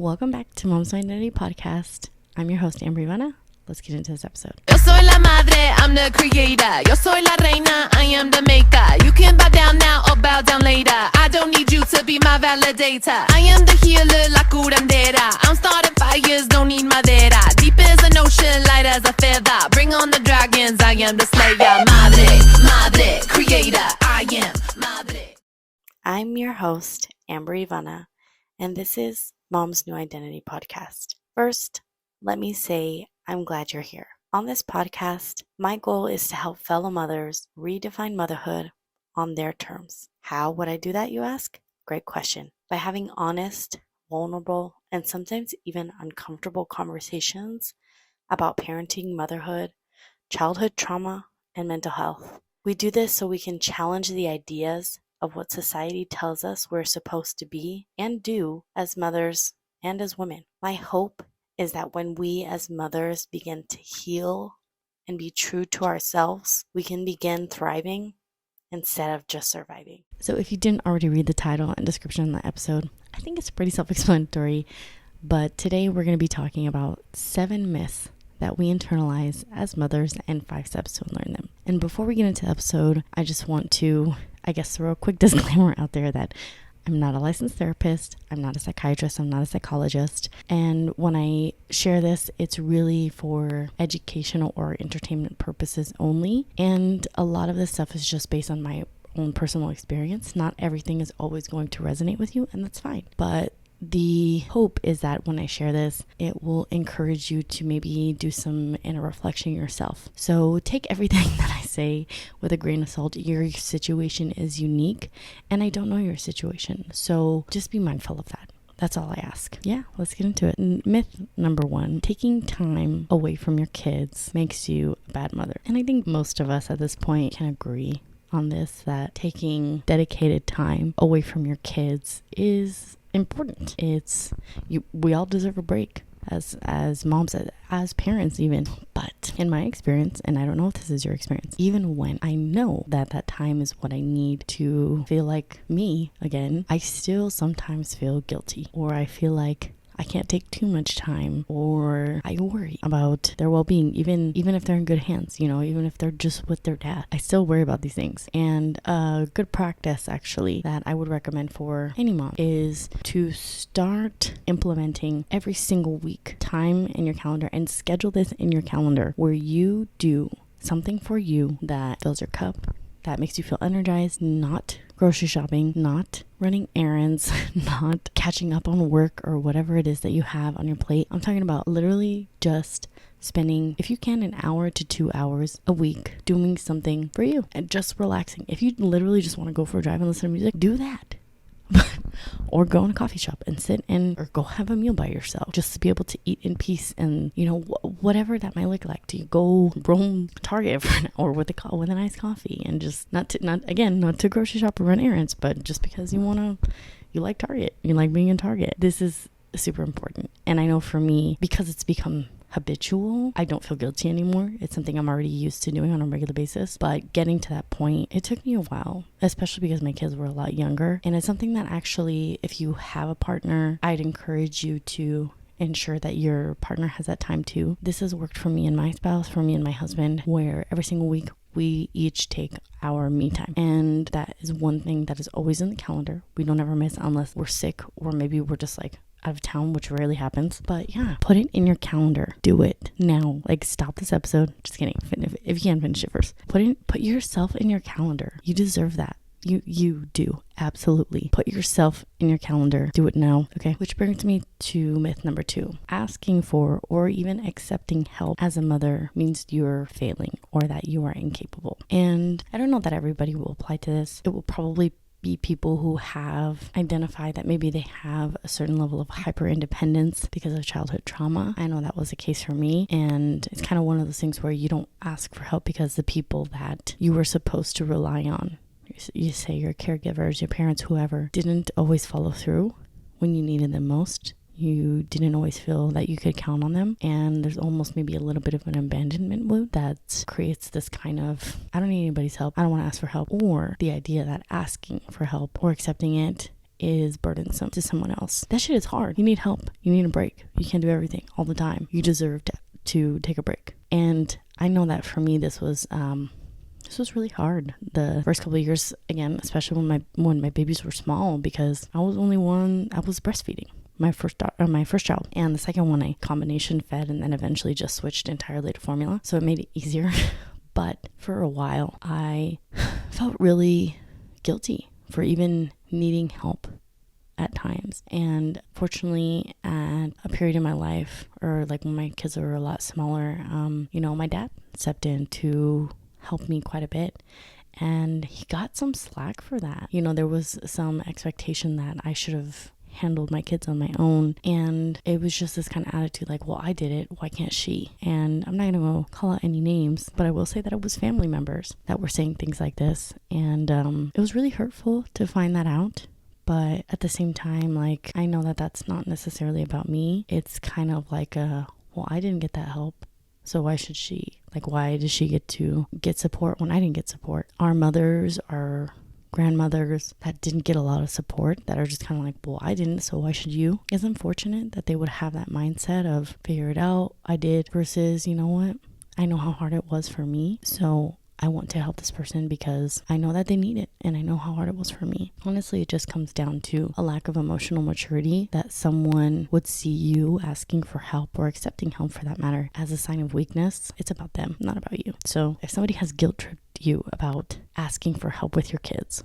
Welcome back to Moms.new.identity podcast. I'm your host, Amber Ivana. Let's get into this episode. Yo soy la madre, I'm the creator. Yo soy la reina, I am the maker. You can bow down now or bow down later. I don't need you to be my validator. I am the healer, la curandera. I'm starting fires, don't need madera. Deep as an ocean, light as a feather. Bring on the dragons, I am the slayer. Madre, creator, I am madre. I'm your host, Amber Ivana, and this is Mom's New Identity podcast. First, let me say I'm glad you're here. On this podcast, my goal is to help fellow mothers redefine motherhood on their terms. How would I do that, you ask? Great question. By having honest, vulnerable, and sometimes even uncomfortable conversations about parenting, motherhood, childhood trauma, and mental health. We do this so we can challenge the ideas of what society tells us we're supposed to be and do as mothers and as women. My hope is that when we as mothers begin to heal and be true to ourselves, we can begin thriving instead of just surviving. So if you didn't already read the title and description in the episode, I think it's pretty self-explanatory, but today we're going to be talking about 7 myths that we internalize as mothers and 5 steps to unlearn them. And before we get into the episode, I just want to, throw a quick disclaimer out there that I'm not a licensed therapist, I'm not a psychiatrist, I'm not a psychologist. And when I share this, it's really for educational or entertainment purposes only. And a lot of this stuff is just based on my own personal experience. Not everything is always going to resonate with you, and that's fine. But the hope is that when I share this, it will encourage you to maybe do some inner reflection yourself. So take everything that I say with a grain of salt. Your situation is unique, and I don't know your situation. So just be mindful of that. That's all I ask. Yeah, let's get into it. Myth number 1, taking time away from your kids makes you a bad mother. And I think most of us at this point can agree on this, that taking dedicated time away from your kids is important. We all deserve a break as moms, as parents even. But in my experience, and I don't know if this is your experience, even when I know that time is what I need to feel like me again, I still sometimes feel guilty, or I feel like I can't take too much time, or I worry about their well-being, even if they're in good hands, even if they're just with their dad. I still worry about these things. And a good practice actually that I would recommend for any mom is to start implementing every single week time in your calendar, and schedule this in your calendar where you do something for you that fills your cup, that makes you feel energized, not grocery shopping, not running errands, not catching up on work or whatever it is that you have on your plate. I'm talking about literally just spending, if you can, 1 hour to 2 hours a week doing something for you and just relaxing. If you literally just want to go for a drive and listen to music, do that. Or go in a coffee shop and sit or go have a meal by yourself, just to be able to eat in peace, and whatever that might look like. To go roam Target for an hour with a nice coffee, and just not to grocery shop or run errands, but just because you like Target, you like being in Target. This is super important. And I know for me, because it's become habitual, I don't feel guilty anymore. It's something I'm already used to doing on a regular basis. But getting to that point, it took me a while, especially because my kids were a lot younger. And it's something that actually, if you have a partner, I'd encourage you to ensure that your partner has that time too. This has worked for me and my spouse, for me and my husband, where every single week we each take our me time. And that is one thing that is always in the calendar. We don't ever miss unless we're sick, or maybe we're just out of town, which rarely happens. But yeah, put it in your calendar. Do it now. Stop this episode. Just kidding. If you can, finish it first. Put yourself in your calendar. You deserve that. You do. Absolutely. Put yourself in your calendar. Do it now. Okay. Which brings me to myth number 2. Asking for or even accepting help as a mother means you're failing, or that you are incapable. And I don't know that everybody will apply to this. It will probably be people who have identified that maybe they have a certain level of hyper independence because of childhood trauma. I know that was the case for me, and it's kind of one of those things where you don't ask for help because the people that you were supposed to rely on, you say your caregivers, your parents, whoever, didn't always follow through when you needed them most. You didn't always feel that you could count on them, and there's almost maybe a little bit of an abandonment mood that creates this kind of, I don't need anybody's help, I don't want to ask for help, or the idea that asking for help or accepting it is burdensome to someone else. That shit is hard. You need help. You need a break. You can't do everything all the time. You deserve to take a break. And I know that for me, this was really hard the first couple of years, again, especially when my babies were small, because I was breastfeeding my first child, and the second one I combination fed and then eventually just switched entirely to formula, so it made it easier. But for a while I felt really guilty for even needing help at times. And fortunately, at a period in my life, or like when my kids were a lot smaller, my dad stepped in to help me quite a bit, and he got some slack for that. There was some expectation that I should have handled my kids on my own, and it was just this kind of attitude like, well, I did it, why can't she? And I'm not gonna go call out any names, but I will say that it was family members that were saying things like this, and it was really hurtful to find that out. But at the same time, like, I know that that's not necessarily about me. It's kind of like well, I didn't get that help, so why should she? Like, why does she get support when I didn't get support? Our mothers, our grandmothers that didn't get a lot of support, that are just kind of like, well, I didn't, so why should you? It's unfortunate that they would have that mindset of figure it out, I did, versus, you know what? I know how hard it was for me, so I want to help this person because I know that they need it, and I know how hard it was for me. Honestly, it just comes down to a lack of emotional maturity, that someone would see you asking for help, or accepting help for that matter, as a sign of weakness. It's about them, not about you. So if somebody has guilt tripped you about asking for help with your kids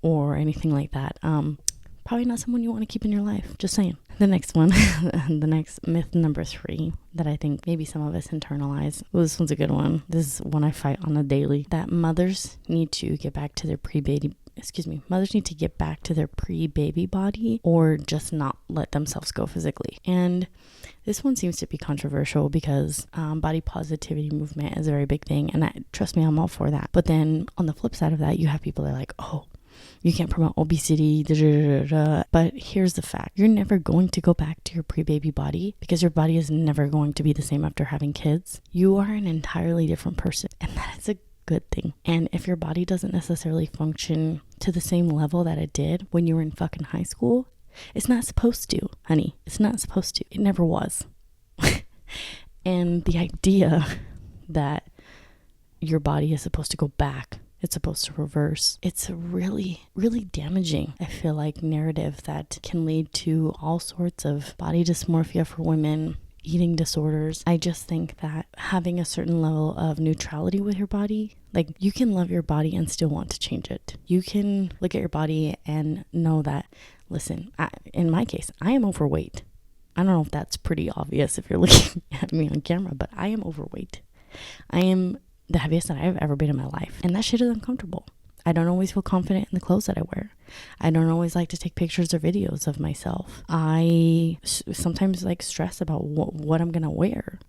or anything like that, probably not someone you want to keep in your life. Just saying. The next one, the next myth number 3 that I think maybe some of us internalize. Well, this one's a good one. This is one I fight on a daily. That mothers need to get back to their pre-baby body, or just not let themselves go physically. And this one seems to be controversial because body positivity movement is a very big thing, and trust me, I'm all for that. But then on the flip side of that, you have people that are like, oh, you can't promote obesity, But here's the fact. You're never going to go back to your pre-baby body, because your body is never going to be the same after having kids. You are an entirely different person, and that is a good thing. And if your body doesn't necessarily function to the same level that it did when you were in fucking high school, it's not supposed to, honey. It's not supposed to. It never was. And the idea that your body is supposed to go back, it's supposed to reverse, it's a really, really damaging, I feel like, narrative that can lead to all sorts of body dysmorphia for women, eating disorders. I just think that having a certain level of neutrality with your body, like, you can love your body and still want to change it. You can look at your body and know that, listen, in my case, I am overweight. I don't know if that's pretty obvious if you're looking at me on camera, but I am overweight. I am the heaviest that I've ever been in my life, and that shit is uncomfortable. I don't always feel confident in the clothes that I wear. I don't always like to take pictures or videos of myself. I sometimes stress about what I'm gonna wear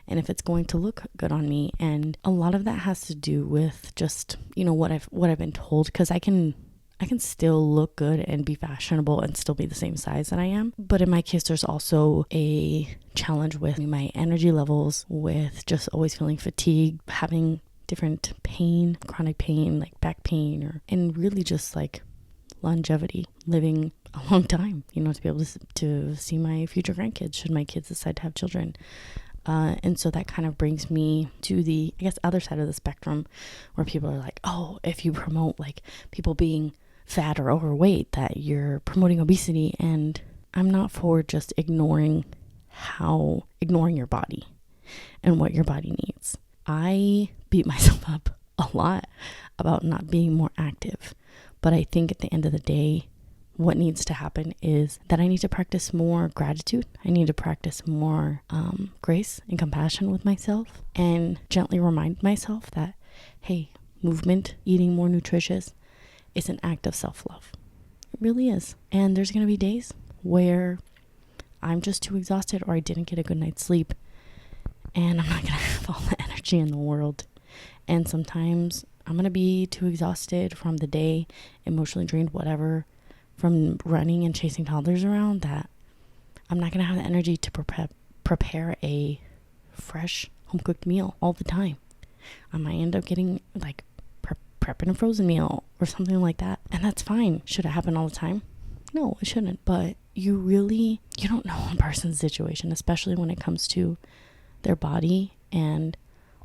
and if it's going to look good on me. And a lot of that has to do with just, what I've been told, because I can still look good and be fashionable and still be the same size that I am. But in my case, there's also a challenge with my energy levels, with just always feeling fatigued, having different pain, chronic pain, like back pain, and really just longevity, living a long time, to be able to see my future grandkids, should my kids decide to have children. And so that kind of brings me to the, other side of the spectrum, where people are like, oh, if you promote people being fat or overweight, that you're promoting obesity. And I'm not for just ignoring your body and what your body needs. I beat myself up a lot about not being more active, but I think at the end of the day, what needs to happen is that I need to practice more gratitude. I need to practice more grace and compassion with myself, and gently remind myself that, hey, movement, eating more nutritious, is an act of self-love. It really is. And there's going to be days where I'm just too exhausted, or I didn't get a good night's sleep, and I'm not going to have all the energy in the world. And sometimes I'm going to be too exhausted from the day, emotionally drained, whatever, from running and chasing toddlers around, that I'm not going to have the energy to prepare a fresh home-cooked meal all the time. I might end up getting prepping a frozen meal or something like that. And that's fine. Should it happen all the time? No, it shouldn't. But you don't know a person's situation, especially when it comes to their body and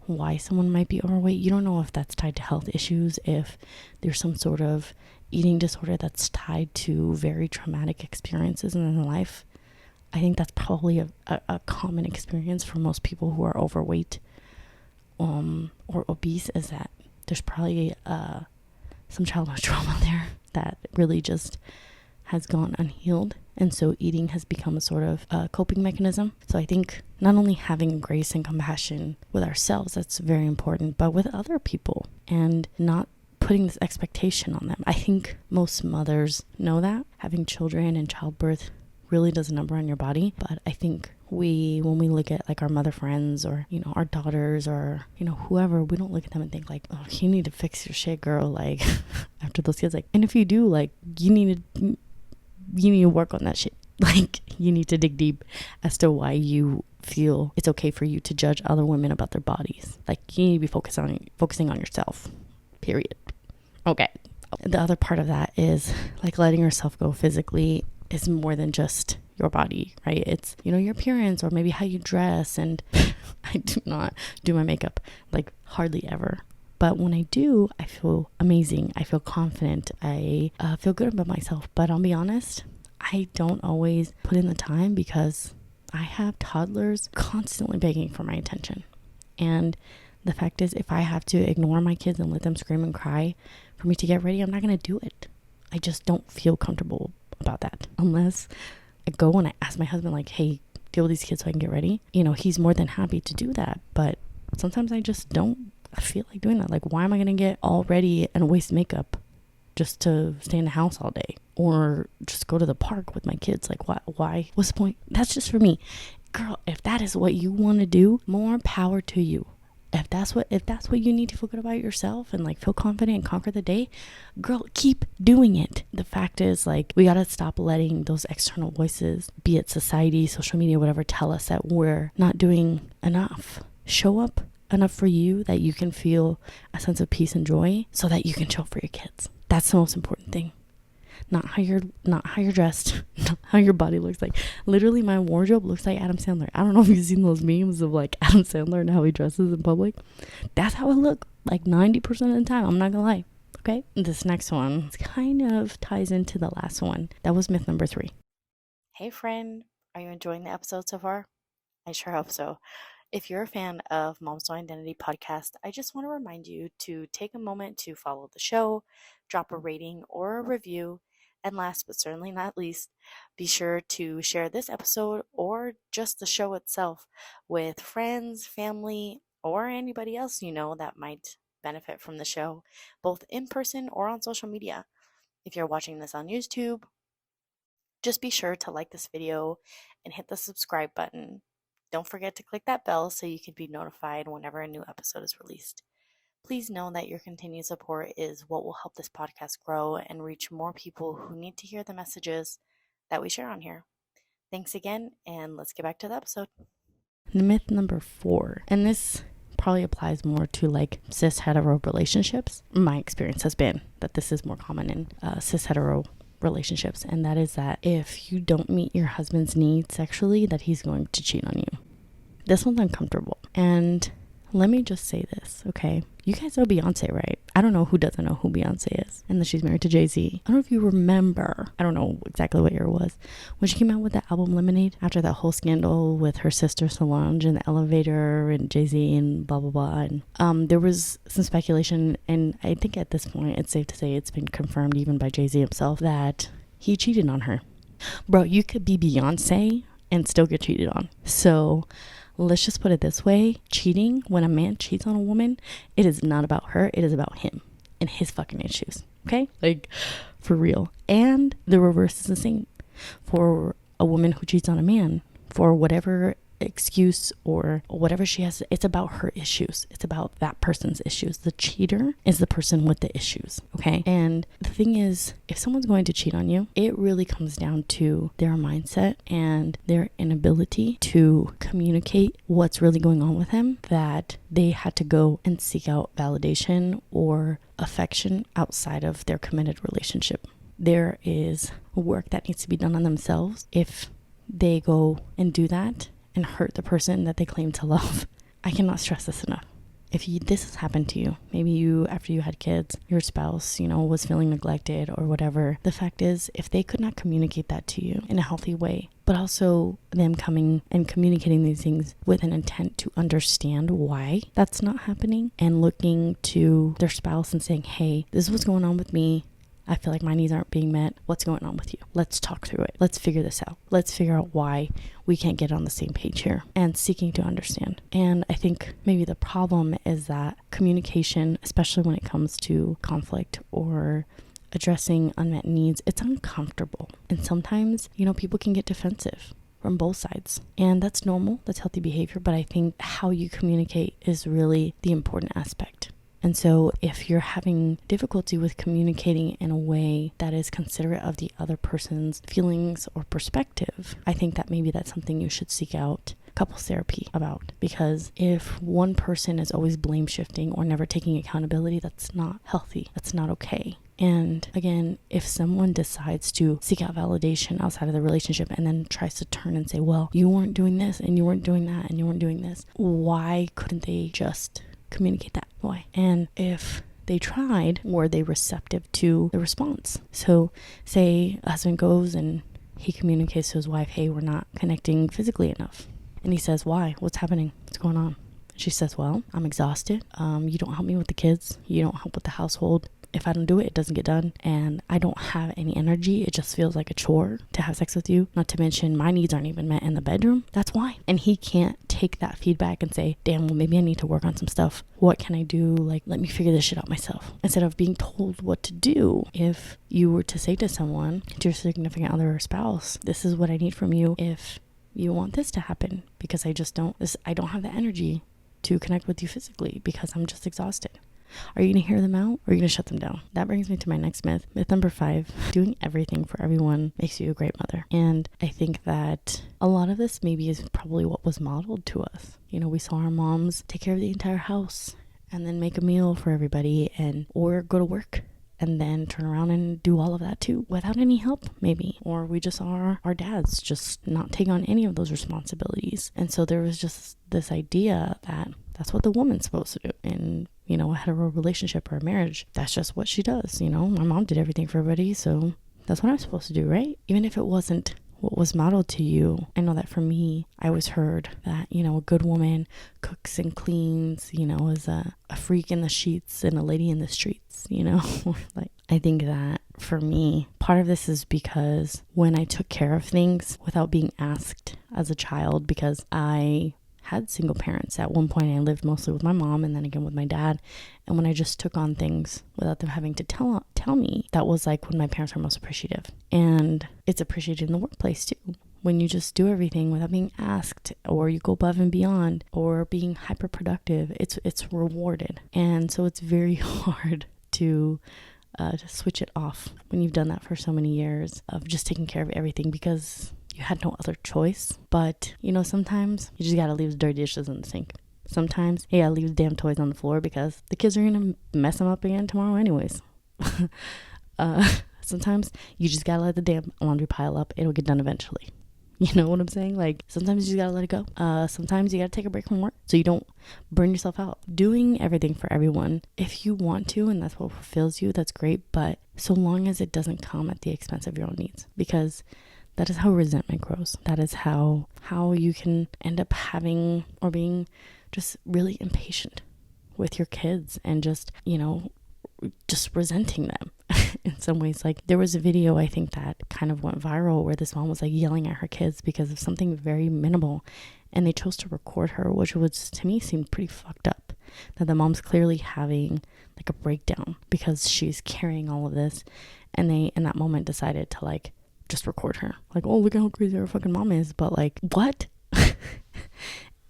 why someone might be overweight. You don't know if that's tied to health issues, if there's some sort of eating disorder that's tied to very traumatic experiences in their life. I think that's probably a common experience for most people who are overweight or obese, is that there's probably some childhood trauma there that really just has gone unhealed. And so eating has become a sort of coping mechanism. So I think not only having grace and compassion with ourselves, that's very important, but with other people, and not putting this expectation on them. I think most mothers know that having children and childbirth really does a number on your body. But I think when we look at like our mother friends or, our daughters or, whoever, we don't look at them and think like, oh, you need to fix your shit, girl. Like after those kids, like, and if you do, like, you need to work on that shit. Like, you need to dig deep as to why you feel it's okay for you to judge other women about their bodies. Like, you need to be focusing on yourself, period. Okay. The other part of that is like letting yourself go physically is more than just your body, right? It's, your appearance, or maybe how you dress. And I do not do my makeup, like hardly ever. But when I do, I feel amazing. I feel confident. I feel good about myself. But I'll be honest, I don't always put in the time because I have toddlers constantly begging for my attention. And the fact is, if I have to ignore my kids and let them scream and cry for me to get ready, I'm not going to do it. I just don't feel comfortable about that unless I go and I ask my husband, like, hey, deal with these kids so I can get ready. He's more than happy to do that. But sometimes I just don't feel like doing that. Like, why am I going to get all ready and waste makeup just to stay in the house all day, or just go to the park with my kids? Like, why? What's the point? That's just for me. Girl, if that is what you want to do, more power to you. If that's what you need to feel good about yourself and like feel confident and conquer the day, girl, keep doing it. The fact is, like, we got to stop letting those external voices, be it society, social media, whatever, tell us that we're not doing enough. Show up enough for you that you can feel a sense of peace and joy so that you can show up for your kids. That's the most important thing. Not how you're dressed, not how your body looks like. Literally, my wardrobe looks like Adam Sandler. I don't know if you've seen those memes of like Adam Sandler and how he dresses in public. That's how I look like 90% of the time. I'm not gonna lie. Okay, this next one kind of ties into the last one. That was myth number 3. Hey friend, are you enjoying the episode so far? I sure hope so. If you're a fan of moms.new.identity podcast, I just want to remind you to take a moment to follow the show, drop a rating or a review, and last but certainly not least, be sure to share this episode or just the show itself with friends, family, or anybody else you know that might benefit from the show, both in person or on social media. If you're watching this on YouTube, just be sure to like this video and hit the subscribe button. Don't forget to click that bell so you can be notified whenever a new episode is released. Please know that your continued support is what will help this podcast grow and reach more people who need to hear the messages that we share on here. Thanks again, and let's get back to the episode. Myth number 4, and this probably applies more to like cis hetero relationships. My experience has been that this is more common in cis hetero relationships, and that is that if you don't meet your husband's needs sexually, that he's going to cheat on you. This one's uncomfortable, and let me just say this, okay? You guys know Beyonce, right? I don't know who doesn't know who Beyonce is, and that she's married to Jay-Z. I don't know if you remember, I don't know exactly what year it was, when she came out with that album Lemonade, after that whole scandal with her sister Solange in the elevator and Jay-Z and blah, blah, blah. And there was some speculation, and I think at this point, it's safe to say it's been confirmed even by Jay-Z himself that he cheated on her. Bro, you could be Beyonce and still get cheated on. So let's just put it this way. Cheating, when a man cheats on a woman, it is not about her. It is about him and his fucking issues. Okay? Like, for real. And the reverse is the same. For a woman who cheats on a man, for whatever excuse or whatever she has, it's about her issues. It's about that person's issues. The cheater is the person with the issues. Okay? And the thing is, if someone's going to cheat on you, it really comes down to their mindset and their inability to communicate what's really going on with them, that they had to go and seek out validation or affection outside of their committed relationship. there is work that needs to be done on themselves if they go and do that and hurt the person that they claim to love. I cannot stress this enough. If this has happened to you, maybe you, after you had kids, your spouse, was feeling neglected or whatever. The fact is, if they could not communicate that to you in a healthy way, but also them coming and communicating these things with an intent to understand why that's not happening and looking to their spouse and saying, hey, this is what's going on with me. I feel like my needs aren't being met. What's going on with you? Let's talk through it. Let's figure this out. Let's figure out why we can't get on the same page here, and seeking to understand. And I think maybe the problem is that communication, especially when it comes to conflict or addressing unmet needs, it's uncomfortable. And sometimes, people can get defensive from both sides. And that's normal. That's healthy behavior. But I think how you communicate is really the important aspect. And so if you're having difficulty with communicating in a way that is considerate of the other person's feelings or perspective, I think that maybe that's something you should seek out couples therapy about. Because if one person is always blame shifting or never taking accountability, that's not healthy. That's not okay. And again, if someone decides to seek out validation outside of the relationship and then tries to turn and say, well, you weren't doing this and you weren't doing that and you weren't doing this, why couldn't they just communicate that? Why? And if they tried, were they receptive to the response? So say a husband goes and he communicates to his wife, hey, we're not connecting physically enough. And he says, why? What's happening? What's going on? And she says, well, I'm exhausted. You don't help me with the kids. You don't help with the household. If I don't do it, it doesn't get done. And I don't have any energy. It just feels like a chore to have sex with you. Not to mention my needs aren't even met in the bedroom. That's why. And he can't take that feedback and say, damn, well, maybe I need to work on some stuff. What can I do? Let me figure this shit out myself. Instead of being told what to do. If you were to say to someone, to your significant other or spouse, this is what I need from you if you want this to happen, because I don't have the energy to connect with you physically because I'm just exhausted. Are you going to hear them out or are you going to shut them down? That brings me to my next myth. Myth number 5, doing everything for everyone makes you a great mother. And I think that a lot of this maybe is probably what was modeled to us. We saw our moms take care of the entire house and then make a meal for everybody or go to work and then turn around and do all of that too without any help maybe. Or we just saw our dads just not take on any of those responsibilities. And so there was just this idea that that's what the woman's supposed to do in, a hetero relationship or a marriage. That's just what she does. My mom did everything for everybody, so that's what I'm supposed to do, right? Even if it wasn't what was modeled to you. I know that for me, I always heard that, a good woman cooks and cleans, is a freak in the sheets and a lady in the streets, I think that for me, part of this is because when I took care of things without being asked as a child, because I had single parents. At one point I lived mostly with my mom and then again with my dad. And when I just took on things without them having to tell me, that was like when my parents were most appreciative. And it's appreciated in the workplace too. When you just do everything without being asked, or you go above and beyond, or being hyper productive, it's rewarded. And so it's very hard to switch it off when you've done that for so many years of just taking care of everything because you had no other choice. But, sometimes you just gotta leave the dirty dishes in the sink. Sometimes, hey, I leave the damn toys on the floor because the kids are gonna mess them up again tomorrow anyways. Sometimes you just gotta let the damn laundry pile up. It'll get done eventually. You know what I'm saying? Sometimes you just gotta let it go. Sometimes you gotta take a break from work so you don't burn yourself out. Doing everything for everyone, if you want to, and that's what fulfills you, that's great. But so long as it doesn't come at the expense of your own needs, because that is how resentment grows. That is how you can end up having or being just really impatient with your kids and just resenting them in some ways. There was a video, I think, that kind of went viral where this mom was yelling at her kids because of something very minimal, and they chose to record her, which was, to me, seemed pretty fucked up. That the mom's clearly having a breakdown because she's carrying all of this, and they in that moment decided to just record her. Oh, look at how crazy our fucking mom is. But what?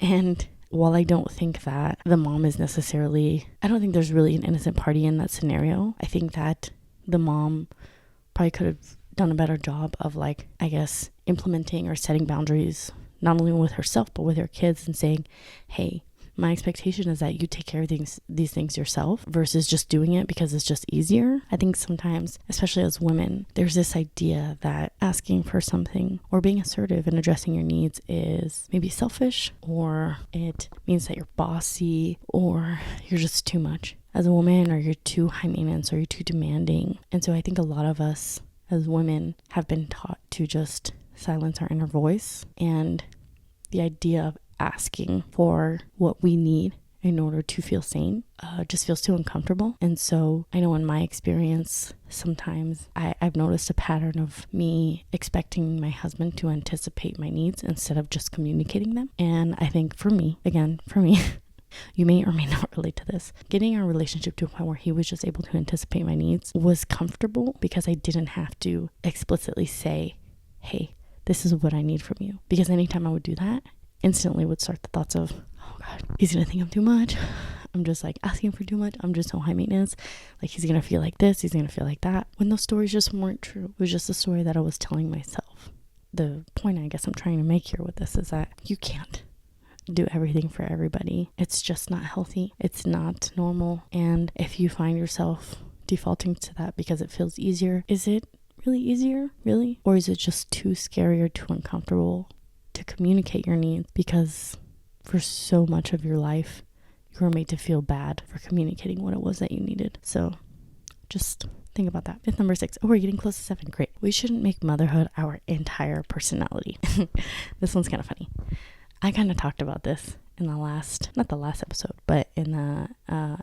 And while I don't think that the mom is necessarily, I don't think there's really an innocent party in that scenario. I think that the mom probably could have done a better job of implementing or setting boundaries, not only with herself, but with her kids, and saying, hey, my expectation is that you take care of these things yourself versus just doing it because it's just easier. I think sometimes, especially as women, there's this idea that asking for something or being assertive and addressing your needs is maybe selfish, or it means that you're bossy, or you're just too much as a woman, or you're too high maintenance, or you're too demanding. And so I think a lot of us as women have been taught to just silence our inner voice, and the idea of asking for what we need in order to feel sane just feels too uncomfortable. And so I know in my experience, sometimes I've noticed a pattern of me expecting my husband to anticipate my needs instead of just communicating them. And I think for me, you may or may not relate to this, getting our relationship to a point where he was just able to anticipate my needs was comfortable because I didn't have to explicitly say, hey, this is what I need from you. Because anytime I would do that, instantly would start the thoughts of, oh God, he's gonna think I'm too much. I'm just like asking for too much. I'm just so high maintenance. Like he's gonna feel like this, he's gonna feel like that. When those stories just weren't true. It was just a story that I was telling myself. The point I guess I'm trying to make here with this is that you can't do everything for everybody. It's just not healthy. It's not normal. And if you find yourself defaulting to that because it feels easier, is it really easier? Really? Or is it just too scary or too uncomfortable to communicate your needs? Because for so much of your life, you were made to feel bad for communicating what it was that you needed. So just think about that. Myth number 6. Oh, we're getting close to 7. Great. We shouldn't make motherhood our entire personality. This one's kind of funny. I kind of talked about this in not the last episode, but in the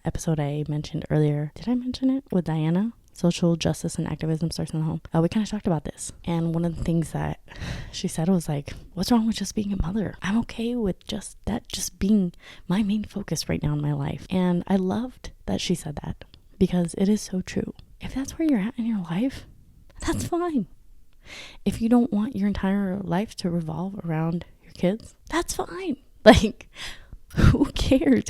episode I mentioned earlier. Did I mention it with Diana? Social justice and activism starts in the home. We kind of talked about this. And one of the things that she said was like, what's wrong with just being a mother? I'm okay with just being my main focus right now in my life. And I loved that she said that because it is so true. If that's where you're at in your life, that's fine. If you don't want your entire life to revolve around your kids, that's fine. Like, who cares?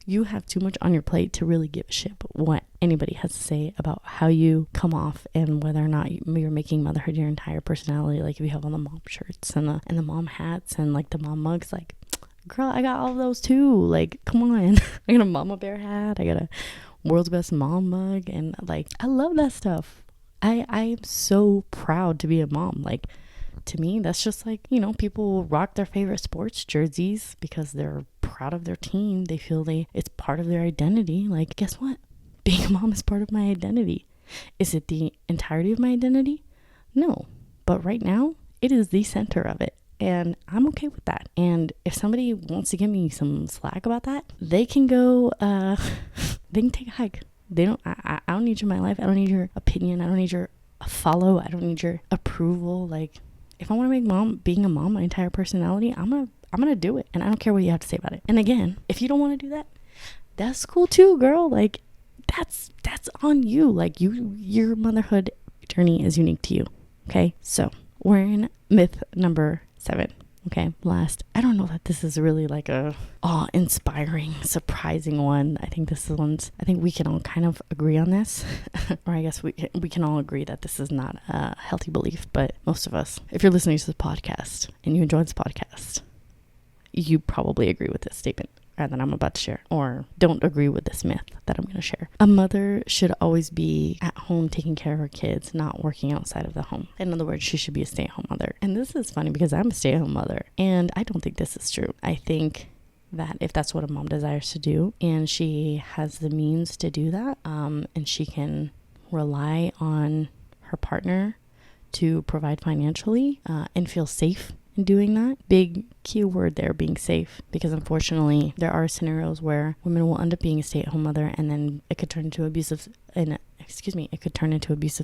You have too much on your plate to really give a shit what anybody has to say about how you come off and whether or not you're making motherhood your entire personality. Like if you have on the mom shirts and the mom hats and like the mom mugs, like, girl, I got all of those too. Like, come on. I got a mama bear hat. I got a world's best mom mug. And like, I love that stuff. I am so proud to be a mom. Like, to me, that's just like, people rock their favorite sports jerseys because they're proud of their team. They feel it's part of their identity. Like, guess what? Being a mom is part of my identity. Is it the entirety of my identity? No. But right now, it is the center of it. And I'm okay with that. And if somebody wants to give me some slack about that, they can go, they can take a hike. I don't need you in my life. I don't need your opinion. I don't need your follow. I don't need your approval. Like, if I want to make being a mom my entire personality, I'm gonna do it, and I don't care what you have to say about it. And again, if you don't want to do that, that's cool too, girl. Like, that's on you. Like, your motherhood journey is unique to you. Okay, so we're in myth number 7. Okay, last. I don't know that this is really like a awe-inspiring, surprising one. I think we can all kind of agree on this. Or I guess we can all agree that this is not a healthy belief, but most of us, if you're listening to this podcast and you enjoy this podcast, you probably agree with this statement that I'm about to share, or don't agree with this myth that I'm going to share. A mother should always be at home taking care of her kids, not working outside of the home. In other words, she should be a stay-at-home mother. And this is funny because I'm a stay-at-home mother, and I don't think this is true. I think that if that's what a mom desires to do, and she has the means to do that, and she can rely on her partner to provide financially and feel safe in doing that. Big key word there, being safe, because unfortunately there are scenarios where women will end up being a stay-at-home mother, and then it could turn into abusive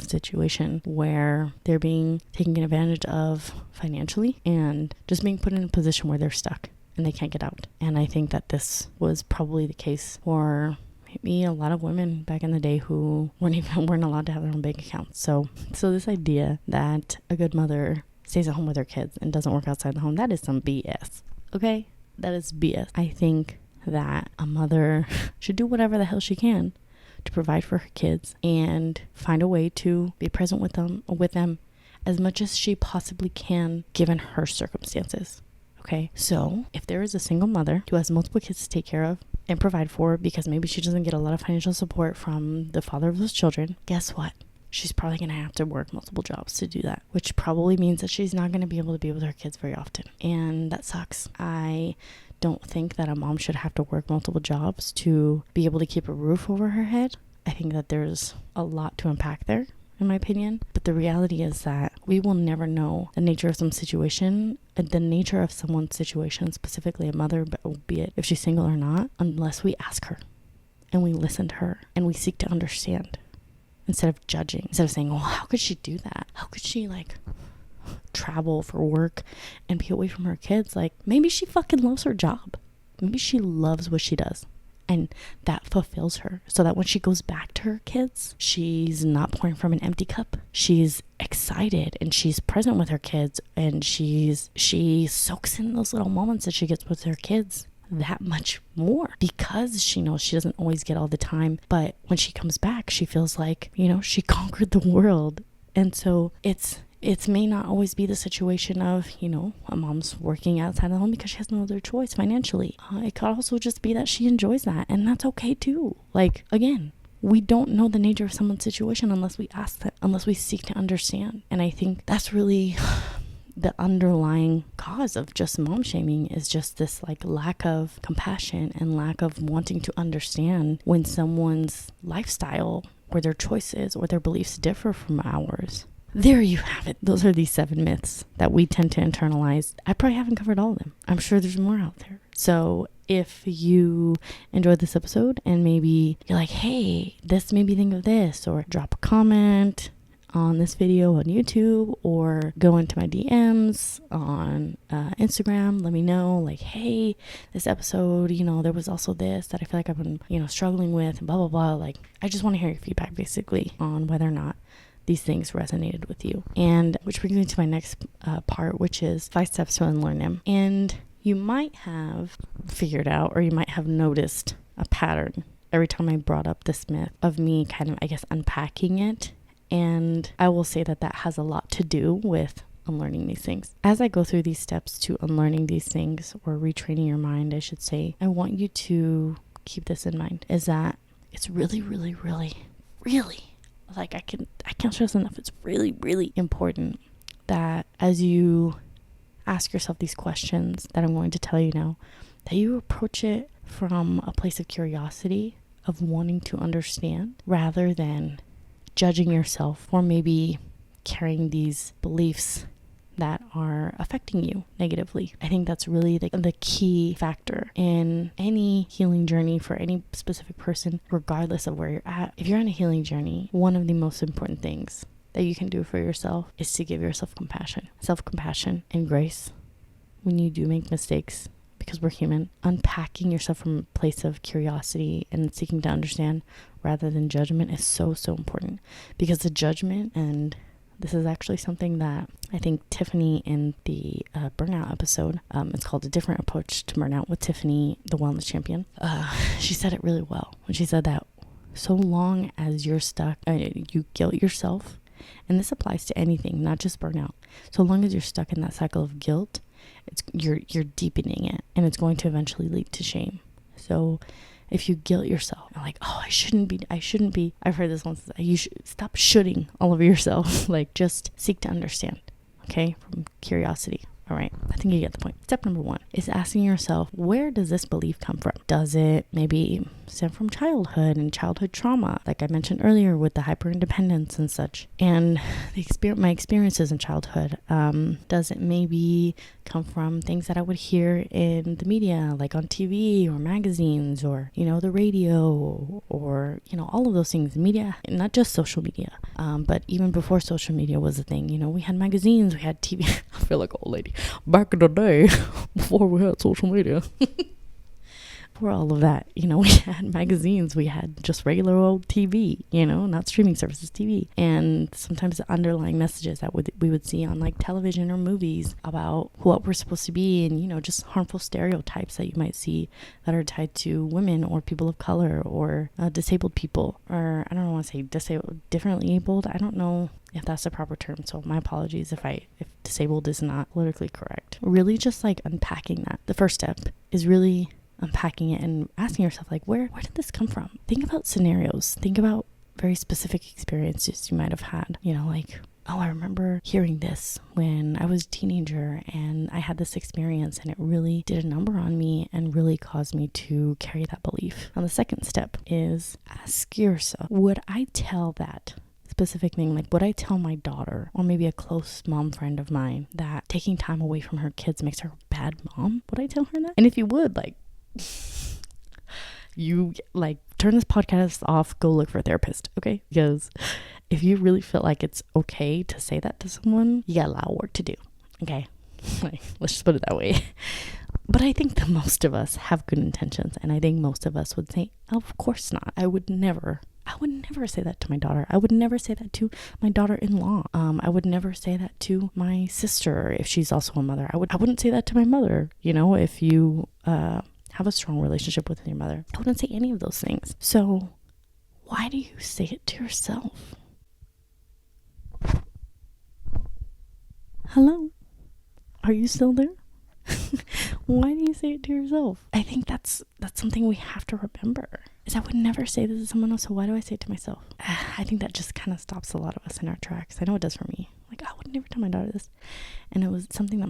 situation where they're being taken advantage of financially and just being put in a position where they're stuck and they can't get out. And I think that this was probably the case for maybe a lot of women back in the day who weren't allowed to have their own bank accounts. So this idea that a good mother stays at home with her kids and doesn't work outside the home, that is some BS. Okay? That is BS. I think that a mother should do whatever the hell she can to provide for her kids and find a way to be present with them as much as she possibly can given her circumstances. Okay, so if there is a single mother who has multiple kids to take care of and provide for, because maybe she doesn't get a lot of financial support from the father of those children, guess what? She's probably going to have to work multiple jobs to do that, which probably means that she's not going to be able to be with her kids very often. And that sucks. I don't think that a mom should have to work multiple jobs to be able to keep a roof over her head. I think that there's a lot to unpack there, in my opinion. But the reality is that we will never know the nature of some situation, the nature of someone's situation, specifically a mother, but be it if she's single or not, unless we ask her and we listen to her and we seek to understand instead of judging, instead of saying, well, how could she do that? How could she travel for work and be away from her kids? Maybe she fucking loves her job. Maybe she loves what she does. And that fulfills her, so that when she goes back to her kids, she's not pouring from an empty cup. She's excited and she's present with her kids, and she soaks in those little moments that she gets with her kids that much more, because she knows she doesn't always get all the time. But when she comes back, she feels like, she conquered the world. And so it may not always be the situation of, a mom's working outside the home because she has no other choice financially. It could also just be that she enjoys that, and that's okay too. Again, we don't know the nature of someone's situation unless we ask them, unless we seek to understand. And I think that's really the underlying cause of just mom shaming, is just this lack of compassion and lack of wanting to understand when someone's lifestyle or their choices or their beliefs differ from ours. There you have it. Those are these 7 myths that we tend to internalize. I probably haven't covered all of them. I'm sure there's more out there. So if you enjoyed this episode and maybe you're like, hey, this made me think of this, or drop a comment on this video on YouTube, or go into my DMs on Instagram, let me know, hey, this episode, there was also this that I feel like I've been, struggling with, and blah, blah, blah. I just want to hear your feedback, basically, on whether or not these things resonated with you. And which brings me to my next part, which is 5 steps to unlearn them. And you might have figured out, or you might have noticed a pattern every time I brought up this myth of me kind of, unpacking it. And I will say that has a lot to do with unlearning these things. As I go through these steps to unlearning these things, or retraining your mind, I should say, I want you to keep this in mind, is that it's really, really, really, really, I can't stress enough, it's really, really important that as you ask yourself these questions that I'm going to tell you now, that you approach it from a place of curiosity, of wanting to understand, rather than judging yourself or maybe carrying these beliefs that are affecting you negatively. I think that's really the key factor in any healing journey for any specific person, regardless of where you're at. If you're on a healing journey, one of the most important things that you can do for yourself is to give yourself self-compassion and grace when you do make mistakes, because we're human. Unpacking yourself from a place of curiosity and seeking to understand rather than judgment is so, so important, because the judgment, and this is actually something that I think Tiffany in the burnout episode, it's called A Different Approach to Burnout with Tiffany, the wellness champion. She said it really well when she said that so long as you're stuck, you guilt yourself, and this applies to anything, not just burnout. So long as you're stuck in that cycle of guilt, you're deepening it, and it's going to eventually lead to shame. So if you guilt yourself, I shouldn't be, I've heard this once, you should stop shoulding all over yourself. Just seek to understand, okay, from curiosity. All right, I think you get the point. Step number 1 is asking yourself, where does this belief come from? Does it maybe stem from childhood and childhood trauma, like I mentioned earlier with the hyper-independence and such, and my experiences in childhood? Does it maybe come from things that I would hear in the media, like on TV or magazines, or, the radio, or, all of those things, media, not just social media, but even before social media was a thing, we had magazines, we had TV. I feel like an old lady. Back in the day, before we had social media. before all of that, we had magazines, we had just regular old TV, not streaming services, TV. And sometimes the underlying messages that we would see on like television or movies about what we're supposed to be, and, just harmful stereotypes that you might see that are tied to women or people of color or disabled people, or I don't want to say disabled, differently abled. I don't know if that's the proper term, so my apologies if disabled is not politically correct. Really just like unpacking that. The first step is really unpacking it and asking yourself, like, where did this come from? Think about scenarios. Think about very specific experiences you might have had. Like, oh, I remember hearing this when I was a teenager and I had this experience and it really did a number on me and really caused me to carry that belief. Now, the second step is ask yourself, would I tell that specific thing, like would I tell my daughter or maybe a close mom friend of mine that taking time away from her kids makes her a bad mom? Would I tell her that? And if you would, like, you like turn this podcast off, go look for a therapist, okay? Because if you really feel like it's okay to say that to someone, you got a lot of work to do, okay? Like, let's just put it that way. But I think that most of us have good intentions, and I think most of us would say, of course not. I would never say that to my daughter. I would never say that to my daughter-in-law. I would never say that to my sister if she's also a mother. I wouldn't say that to my mother, if you have a strong relationship with your mother. I wouldn't say any of those things. So why do you say it to yourself? Hello? Are you still there? Why do you say it to yourself? I think that's something we have to remember, is I would never say this to someone else, so why do I say it to myself? I think that just kind of stops a lot of us in our tracks. I know it does for me. Like, I would never tell my daughter this. And it was something that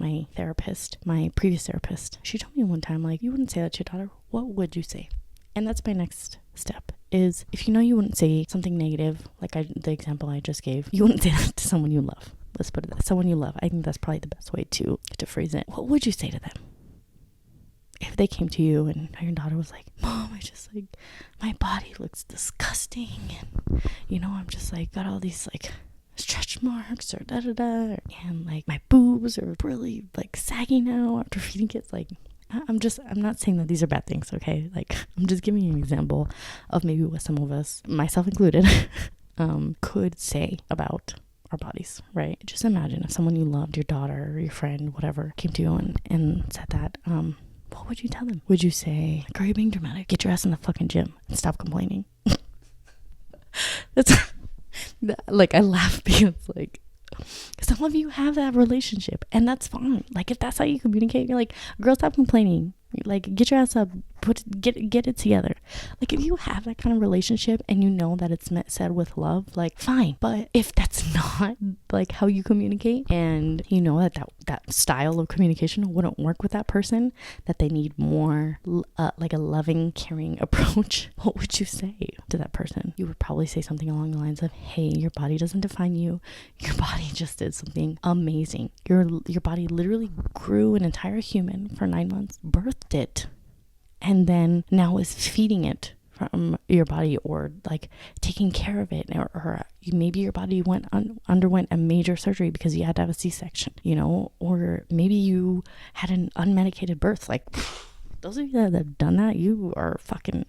my previous therapist, she told me one time, like, you wouldn't say that to your daughter. What would you say? And that's my next step, is if you wouldn't say something negative, like the example I just gave, you wouldn't say that to someone you love. Let's put it that, someone you love. I think that's probably the best way to phrase it. What would you say to them? If they came to you and your daughter was like, Mom, my body looks disgusting, and, I'm just like, got all these like stretch marks or da-da-da, and like my boobs are really like saggy now after feeding kids. Like, I'm not saying that these are bad things, okay? Like, I'm just giving you an example of maybe what some of us, myself included, could say about our bodies, right? Just imagine if someone you loved, your daughter or your friend, whatever, came to you and said that, what would you tell them? Would you say, like, are you being dramatic? Get your ass in the fucking gym and stop complaining. That's like, I laugh because like some of you have that relationship and that's fine. Like, if that's how you communicate, you're like, girl, stop complaining. Like, get your ass up, get it together. Like, if you have that kind of relationship and that it's said with love, like, fine. But if that's not like how you communicate, and that style of communication wouldn't work with that person, that they need more like a loving, caring approach, what would you say to that person? You would probably say something along the lines of, hey, your body doesn't define you. Your body just did something amazing. Your body literally grew an entire human for 9 months, birthed it, and then now is feeding it from your body, or like taking care of it, or maybe your body underwent a major surgery because you had to have a C-section, or maybe you had an unmedicated birth. Like, those of you that have done that, you are fucking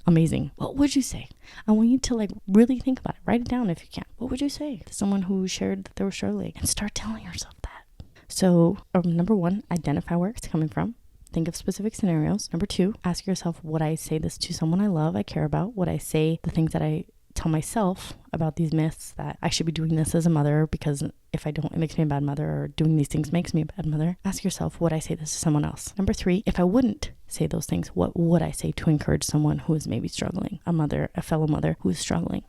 amazing. What would you say? I want you to like really think about it. Write it down if you can. What would you say to someone who shared that they were struggling? And start telling yourself that. So, number 1, identify where it's coming from. Think of specific scenarios. Number 2, ask yourself, would I say this to someone I love, I care about? Would I say the things that I tell myself about these myths, that I should be doing this as a mother because if I don't, it makes me a bad mother, or doing these things makes me a bad mother? Ask yourself, would I say this to someone else? Number 3, if I wouldn't say those things, what would I say to encourage someone who is maybe struggling, a fellow mother who is struggling?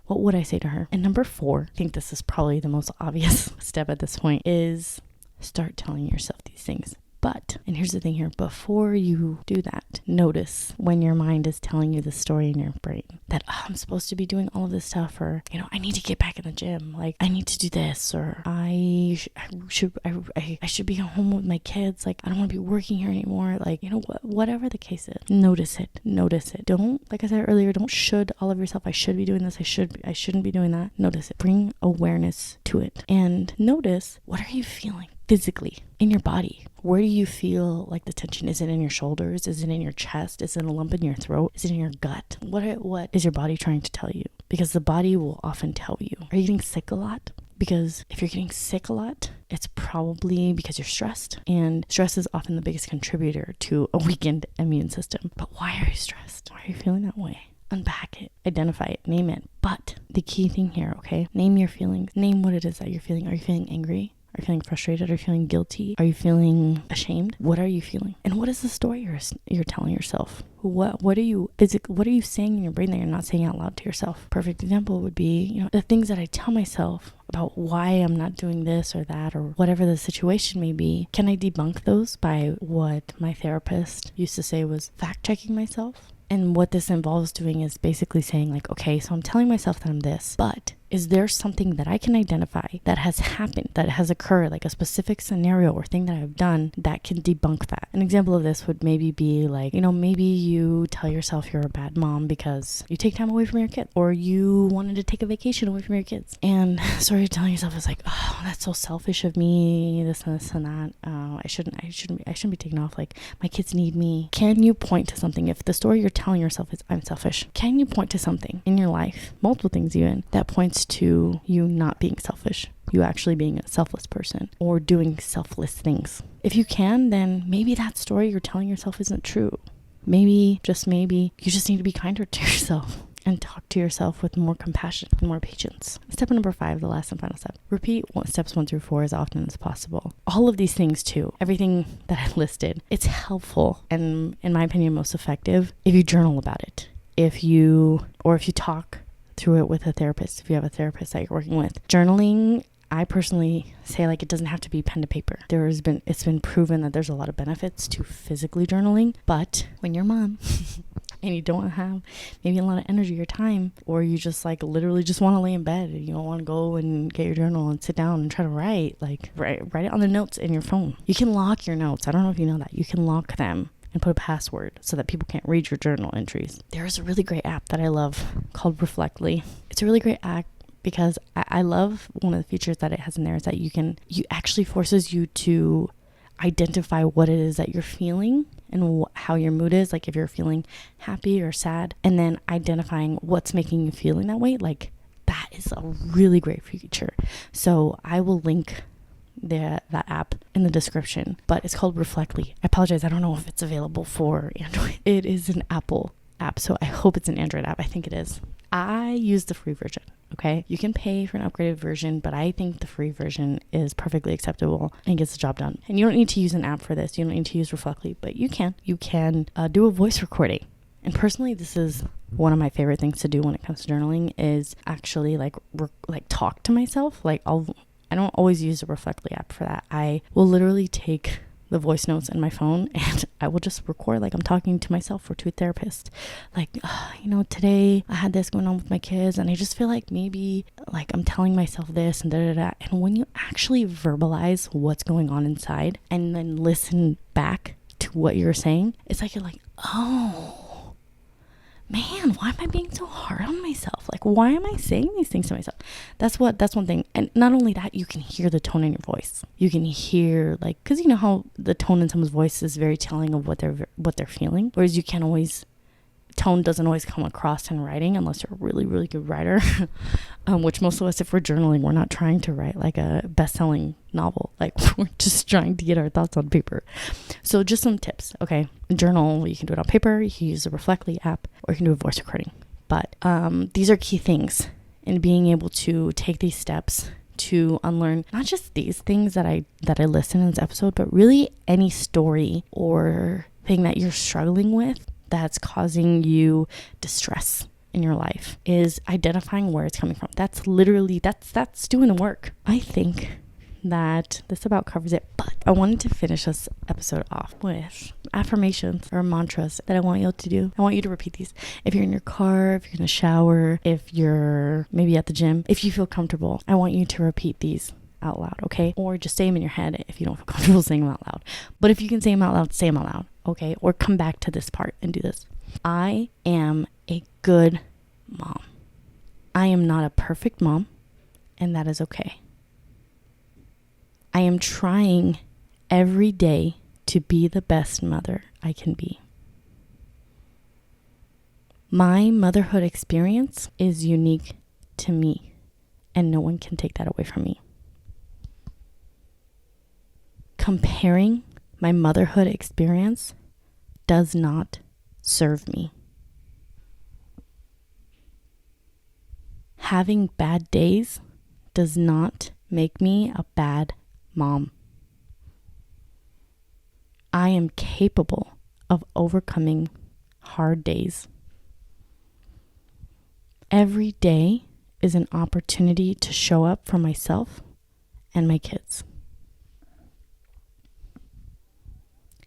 What would I say to her? And number 4, I think this is probably the most obvious step at this point, is start telling yourself these things. But, and here's the thing here, before you do that, notice when your mind is telling you the story in your brain that, oh, I'm supposed to be doing all of this stuff, or, I need to get back in the gym, like, I need to do this, or I should be home with my kids, like, I don't want to be working here anymore, like, whatever the case is, notice it. Don't, like I said earlier, don't should all of yourself, I should be doing this, I shouldn't be doing that. Notice it. Bring awareness to it. And notice, what are you feeling? physically in your body. Where do you feel like the tension? Is it in your shoulders? Is it in your chest? Is it a lump in your throat? Is it in your gut? What is your body trying to tell you? Because the body will often tell you. Are you getting sick a lot? Because if you're getting sick a lot, it's probably because you're stressed. And stress is often the biggest contributor to a weakened immune system. But why are you stressed? Why are you feeling that way? Unpack it, identify it, name it. But the key thing here, okay? Name your feelings. Name what it is that you're feeling. Are you feeling angry? Are you feeling frustrated? Are you feeling guilty? Are you feeling ashamed? What are you feeling? And what is the story you're telling yourself? What are you saying in your brain that you're not saying out loud to yourself? Perfect example would be, the things that I tell myself about why I'm not doing this or that or whatever the situation may be. Can I debunk those by what my therapist used to say was fact-checking myself? And what this involves doing is basically saying like, okay, so I'm telling myself that I'm this, but is there something that I can identify that has happened, that has occurred, like a specific scenario or thing that I've done that can debunk that? An example of this would maybe be like, maybe you tell yourself you're a bad mom because you take time away from your kids, or you wanted to take a vacation away from your kids. And the story you're telling yourself is like, oh, that's so selfish of me, this and this and that. I shouldn't be taking off. Like, my kids need me. Can you point to something? If the story you're telling yourself is I'm selfish, can you point to something in your life, multiple things even, that points to you not being selfish, you actually being a selfless person or doing selfless things? If you can, then maybe that story you're telling yourself isn't true. Maybe, just maybe, you just need to be kinder to yourself and talk to yourself with more compassion and more patience. Step number 5, the last and final step. Repeat steps 1 through 4 as often as possible. All of these things too, everything that I listed, it's helpful and, in my opinion, most effective if you journal about it. If you talk through it with a therapist, if you have a therapist that you're working with. Journaling, I personally say, like, it doesn't have to be pen to paper. It's been proven that there's a lot of benefits to physically journaling, but when you're a mom and you don't have maybe a lot of energy or time, or you just like literally just want to lay in bed and you don't want to go and get your journal and sit down and try to write it on the notes in your phone. You can lock your notes. I don't know if you know that. You can lock them and put a password so that people can't read your journal entries. There's a really great app that I love called Reflectly. It's a really great app because I love one of the features that it has in there is that you actually forces you to identify what it is that you're feeling and how your mood is, like if you're feeling happy or sad, and then identifying what's making you feeling that way. Like, that is a really great feature. So I will link that app in the description, but it's called Reflectly. I apologize, I don't know if it's available for Android. It is an Apple app, so I hope it's an Android app. I think it is. I use the free version. Okay, you can pay for an upgraded version, but I think the free version is perfectly acceptable and gets the job done. And you don't need to use an app for this. You don't need to use Reflectly, but you can do a voice recording. And personally, this is one of my favorite things to do when it comes to journaling, is actually like talk to myself. Like, I don't always use the Reflectly app for that. I will literally take the voice notes in my phone and I will just record like I'm talking to myself or to a therapist. Like, today I had this going on with my kids and I just feel like maybe like I'm telling myself this and da-da-da. And when you actually verbalize what's going on inside and then listen back to what you're saying, it's like you're like, oh man, why am I being so hard on myself? Like, why am I saying these things to myself? That's one thing. And not only that, you can hear the tone in your voice. You can hear, like, because you know how the tone in someone's voice is very telling of what they're feeling. Whereas tone doesn't always come across in writing unless you're a really, really good writer. Which most of us, if we're journaling, we're not trying to write like a best-selling novel. Like, we're just trying to get our thoughts on paper. So just some tips, okay? Journal, you can do it on paper, you can use the Reflectly app, or you can do a voice recording. But these are key things in being able to take these steps to unlearn not just these things that I listed in this episode, but really any story or thing that you're struggling with that's causing you distress in your life, is identifying where it's coming from. That's literally, that's doing the work. I think that this about covers it, but I wanted to finish this episode off with affirmations or mantras that I want you to do. I want you to repeat these. If you're in your car, if you're in the shower, if you're maybe at the gym, if you feel comfortable, I want you to repeat these out loud, okay? Or just say them in your head if you don't feel comfortable saying them out loud. But if you can say them out loud, say them out loud, okay? Or come back to this part and do this. I am a good mom. I am not a perfect mom, and that is okay. I am trying every day to be the best mother I can be. My motherhood experience is unique to me, and no one can take that away from me. Comparing my motherhood experience does not serve me. Having bad days does not make me a bad mom. I am capable of overcoming hard days. Every day is an opportunity to show up for myself and my kids.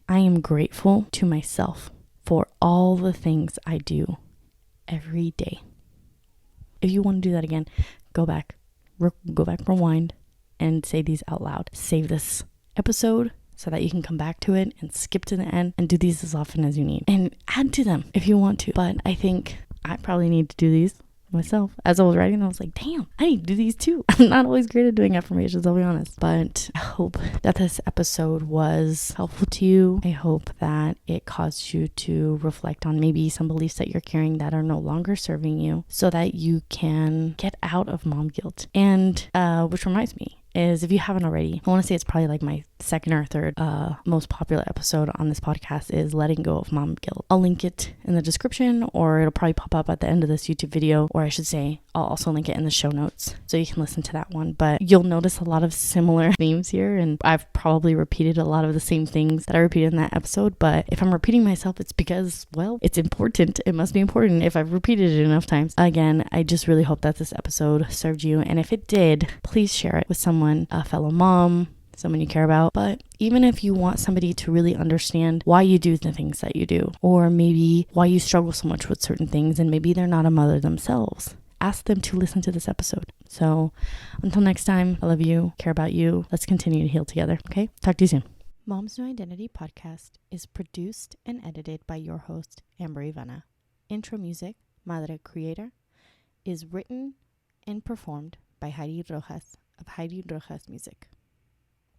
I am grateful to myself for all the things I do every day. If you want to do that again, go back, rewind, and say these out loud. Save this episode so that you can come back to it and skip to the end and do these as often as you need. And add to them if you want to. But I think I probably need to do these myself. As I was writing, I was like, damn, I need to do these too. I'm not always great at doing affirmations, I'll be honest. But I hope that this episode was helpful to you. I hope that it caused you to reflect on maybe some beliefs that you're carrying that are no longer serving you, so that you can get out of mom guilt. And which reminds me, is if you haven't already, I want to say it's probably like my second or third most popular episode on this podcast is letting go of mom guilt. I'll link it in the description, or it'll probably pop up at the end of this YouTube video, or I should say I'll also link it in the show notes so you can listen to that one. But you'll notice a lot of similar themes here, and I've probably repeated a lot of the same things that I repeated in that episode. But if I'm repeating myself, it's because, well, it's important. It must be important if I've repeated it enough times. Again, I just really hope that this episode served you, and if it did, please share it with someone, a fellow mom, someone you care about. But even if you want somebody to really understand why you do the things that you do, or maybe why you struggle so much with certain things, and maybe they're not a mother themselves, ask them to listen to this episode. So until next time, I love you, care about you. Let's continue to heal together. Okay? Talk to you soon. Mom's New Identity podcast is produced and edited by your host, Amber Ivana. Intro music, Madre Creator, is written and performed by Heidi Rojas of Heidi Rojas Music.